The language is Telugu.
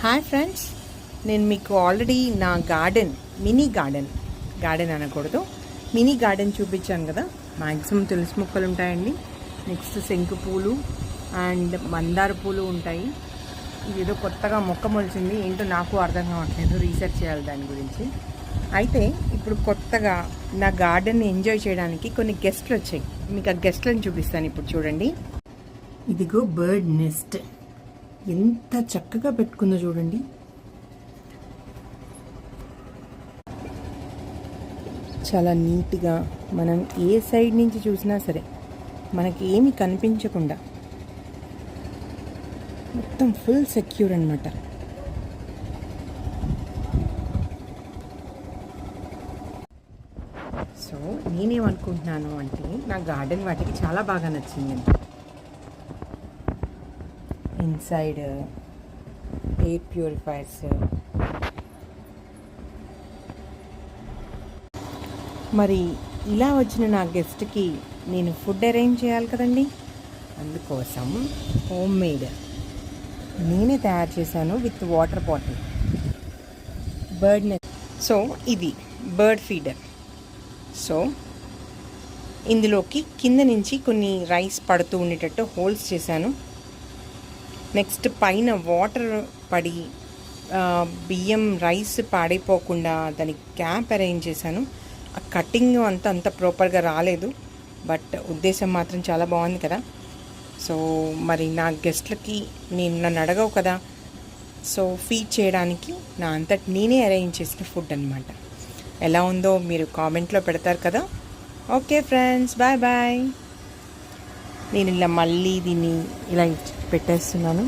హాయ్ ఫ్రెండ్స్, నేను మీకు ఆల్రెడీ నా గార్డెన్ అనకూడదు, మినీ గార్డెన్ చూపించాను కదా. మ్యాక్సిమం తులసి మొక్కలు ఉంటాయండి, నెక్స్ట్ శంకు పూలు అండ్ మందార పూలు ఉంటాయి. ఇదేదో కొత్తగా మొక్క మొలిచింది, ఏంటో నాకు అర్థం కావట్లేదు, రీసెర్చ్ చేయాలి దాని గురించి. అయితే ఇప్పుడు కొత్తగా నా గార్డెన్ని ఎంజాయ్ చేయడానికి కొన్ని గెస్ట్లు వచ్చాయి. మీకు ఆ గెస్ట్లను చూపిస్తాను ఇప్పుడు చూడండి. ఇదిగో బర్డ్ నెస్ట్ ఎంత చక్కగా పెట్టుకుందో చూడండి. చాలా నీట్గా, మనం ఏ సైడ్ నుంచి చూసినా సరే మనకి ఏమి కనిపించకుండా మొత్తం ఫుల్ సెక్యూర్ అన్నమాట. సో నేనేమనుకుంటున్నాను అంటే, నా గార్డెన్ వాటికి చాలా బాగా నచ్చింది. ఇన్సైడ్ ఎయిర్ ప్యూరిఫైర్స్, మరి ఇలా వచ్చిన నా గెస్ట్కి నేను ఫుడ్ అరేంజ్ చేయాలి కదండి. అందుకోసం హోమ్ మేడ్ నేనే తయారు చేశాను with water bottle bird nest. So ఇది బర్డ్ ఫీడర్. సో ఇందులోకి కింద నుంచి కొన్ని రైస్ పడుతూ ఉండేటట్టు హోల్స్ చేశాను. నెక్స్ట్ పైన వాటర్ పడి బియ్యం రైస్ పాడైపోకుండా దానికి క్యాప్ అరేంజ్ చేశాను. ఆ కటింగ్ అంత ప్రాపర్గా రాలేదు, బట్ ఉద్దేశం మాత్రం చాలా బాగుంది కదా. సో మరి నా గెస్ట్లకి నన్ను అడగవు కదా, సో ఫీడ్ చేయడానికి నా అంతటి నేనే అరేంజ్ చేసిన ఫుడ్ అనమాట. ఎలా ఉందో మీరు కామెంట్లో పెడతారు కదా. Okay friends, bye bye. నేను ఇలా మళ్ళీ దీన్ని ఇలా పెట్టేస్తున్నాను.